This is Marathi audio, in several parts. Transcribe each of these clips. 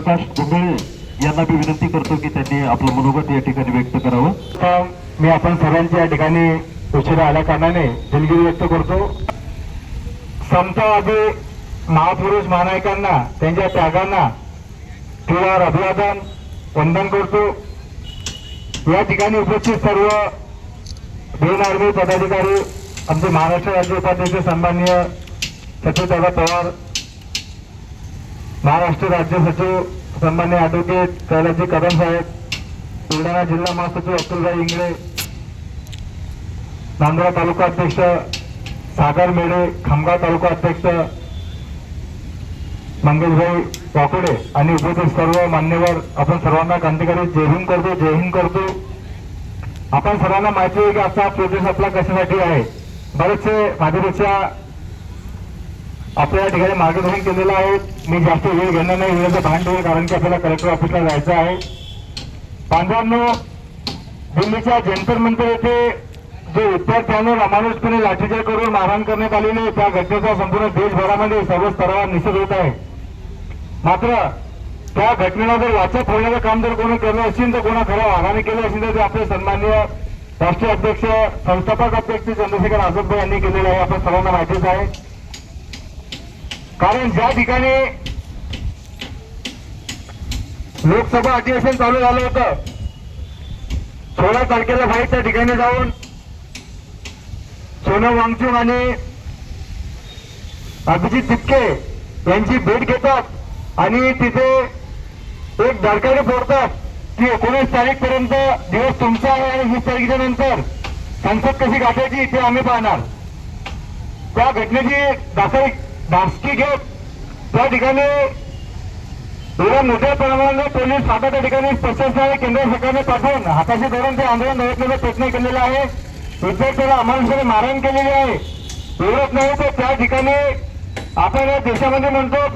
प्रकाश डोंगळे यांना मी विनंती करतो की त्यांनी आपलं मनोगत या ठिकाणी व्यक्त करावं. मी आपण सर्वांच्या या ठिकाणी उशिरा आल्या कारणाने दिलगिरी व्यक्त करतो. समतावादी महापुरुष महानायकांना त्यांच्या त्यागांना तुळावर अभिवादन वंदन करतो. या ठिकाणी उपस्थित सर्व दोन आर्मी पदाधिकारी, आमचे महाराष्ट्र राज्य उपाध्यक्ष सन्माननीय सचिवदादा पवार, महाराष्ट्र राज्य सचिव सन्माननीय ॲडव्होकेट कैलासजी कदम साहेब, बुलढाणा जिल्हा महासचिव अब्दुलभाई इंगळे, नांदुरा तालुका अध्यक्ष सागर मेढे, खामगाव तालुका अध्यक्ष मंगेशभाई वाकोडे आणि उपस्थित सर्व मान्यवर, आपण सर्वांना क्रांतिकारी जय हिंद करतो. जय हिंद करतो. आपण सर्वांना माहिती आहे की आजचा प्रोटेस्ट आपला कशासाठी आहे. बरेचसे माझ्यापेक्षा आपल्या या ठिकाणी मार्गदर्शन केलेलं आहे. मी जास्त वेळ घेणार नाही, वेळेचं भान ठेवेल, कारण की आपल्याला कलेक्टर ऑफिसला जायचं आहे. बांधवांनो, दिल्लीच्या जंतर मंतर येथे जे विद्यार्थ्यांवर अमानुषपणे लाठीचार्ज करून मारहाण करण्यात आलेली, त्या घटनेचा संपूर्ण देशभरामध्ये सर्व स्तरावर निषेध होत आहे. मात्र त्या घटनेला जर वाचा फोडण्याचं काम जर कोणी केलं असेल, तर कोणा खऱ्या वाघाने केलं असेल, तर ते आपले सन्माननीय राष्ट्रीय अध्यक्ष संस्थापक अध्यक्ष चंद्रशेखर आझाद यांनी केलेलं आहे. आपण सर्वांना माहितीच आहे. कारण ज्या ठिकाणी लोकसभा अधिवेशन चालू झालं होतं 16 तारखेला भाई त्या ठिकाणी जाऊन सोनम वांगचुक आणि अभिजित तिपके यांची भेट घेतात आणि तिथे एक दरकारी फोडतात की 19 तारीख पर्यंत दिवस तुमचा आहे आणि 20 तारखेच्या नंतर संसद कशी गाठायची ते आम्ही पाहणार. त्या घटनेची धास्ती घेत त्या ठिकाणी एवढ्या मोठ्या प्रमाणात पोलीस आता त्या ठिकाणी प्रशासनाने केंद्र सरकारने पाठवून हाताशी धरून ते आंदोलन दडपण्याचा प्रयत्न केलेला आहे. विद्यार्थ्याला अमानुषाने मारहाण केलेली आहे. एवढंच नाही तर त्या ठिकाणी आपण या देशामध्ये म्हणतो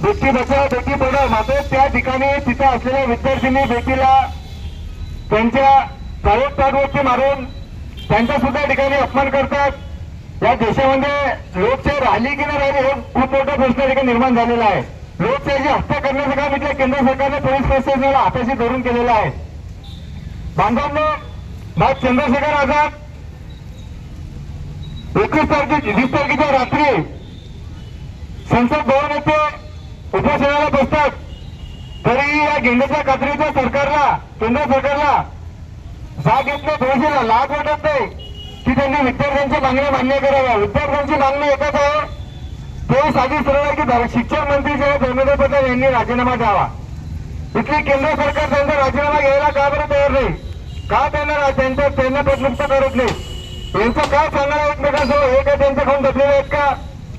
बेटी बचाव बेटी पढाव, मात्र त्या ठिकाणी तिथं असलेल्या विद्यार्थ्यांनी बेटीला त्यांच्या प्रायव्हेट पार्टवरती मारून त्यांचा सुद्धा ठिकाणी अपमान करतात. या देशामध्ये लोकशाही राहिली की नाही राहिली हे खूप मोठा प्रश्न ठिकाणी निर्माण झालेला आहे. लोकशाहीची हत्या करण्याचं काम इथल्या केंद्र सरकारने पोलीस प्रशासनाला हाताशी धरून केलेलं आहे. बांधवांनो, भाई चंद्रशेखर आझाद 20 तारखेच्या रात्री संसद भवन येथे उपोषणाला बसतात. तरी या गेंड्याच्या कात्रीच्या सरकारला, केंद्र सरकारला जाग येत नाही, थोडीशी लाज वाटत नाही की त्यांनी विद्यार्थ्यांच्या मागण्या मान्य कराव्या. विद्यार्थ्यांची मागणी एकच आहे, ते साधी सरळ आहे की शिक्षण मंत्री जे धर्मेंद्र प्रधान यांनी राजीनामा द्यावा. इथली केंद्र सरकार त्यांचा राजीनामा घ्यायला का बरं तयार नाही? का त्यांना पदमुक्त करत नाही? यांचं काय सांगणार एकमेकांसह? हे काय त्यांचं खाऊन बसलेले आहेत का?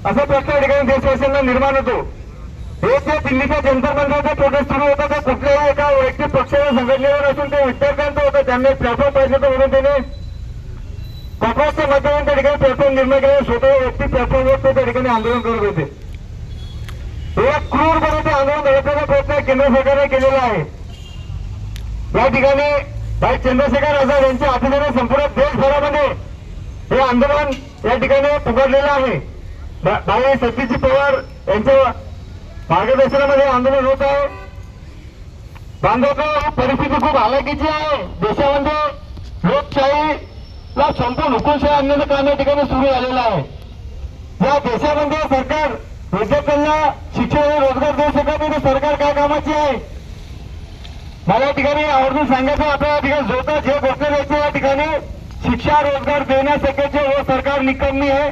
असा प्रश्न ठिकाणी देशवासियांना निर्माण होतो. हे जे दिल्लीच्या जंतर मंतरचा प्रोटेस्ट सुरू होता ते कुठल्याही एका वैयक्तिक पक्षाच्या संघटनेवर असून ते विद्यार्थ्यांचं होतं. त्यांनी प्लॅटफॉर्म पाहिजे तर म्हणून त्याने कॉंग्रेसच्या माध्यमातून त्या ठिकाणी प्लॅटफॉर्म निर्माण केले. स्वतः व्यक्ती प्लॅटफॉर्मवर ते त्या ठिकाणी आंदोलन करत होते. एक क्रूरपणे ते आंदोलन दडपण्याचा प्रयत्न केंद्र सरकारने केलेला आहे. या ठिकाणी भाई चंद्रशेखर आझाद यांच्या आठवड्याने संपूर्ण देशभरामध्ये हे आंदोलन या ठिकाणी पुकारलेलं आहे. भाई सतीजी पवार यांच्या मार्गदर्शनामध्ये आंदोलन होत आहे. बांधवांनो, परिस्थिती खूप हालाकीची आहे. देशामध्ये लोकशाहीला संपूर्ण हुकुमशाही आणण्याचं काम या ठिकाणी सुरू झालेलं आहे. या देशामध्ये सरकार विद्यार्थ्यांना शिक्षण आणि रोजगार देऊ शकत नाही, तर सरकार काय कामाची आहे? मला या ठिकाणी आवर्जून सांगायचं, आपल्या या ठिकाणी जोरदार जे घोषणा द्यायची या ठिकाणी शिक्षा रोजगार देण्यासाठीचे वो सरकार निकम्मी है.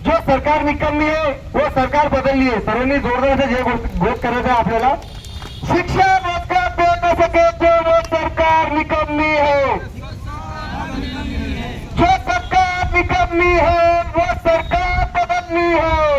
जो सरकार निकम्मी है वो सरकार बदलली है. सर्वांनी जोरदार से जे घोष करायचं आहे आपल्याला. शिक्षा रोजगार देण्यासाठी वो सरकार निकम्मी है. जो सरकार निकम्मी है वो सरकार बदलनी है.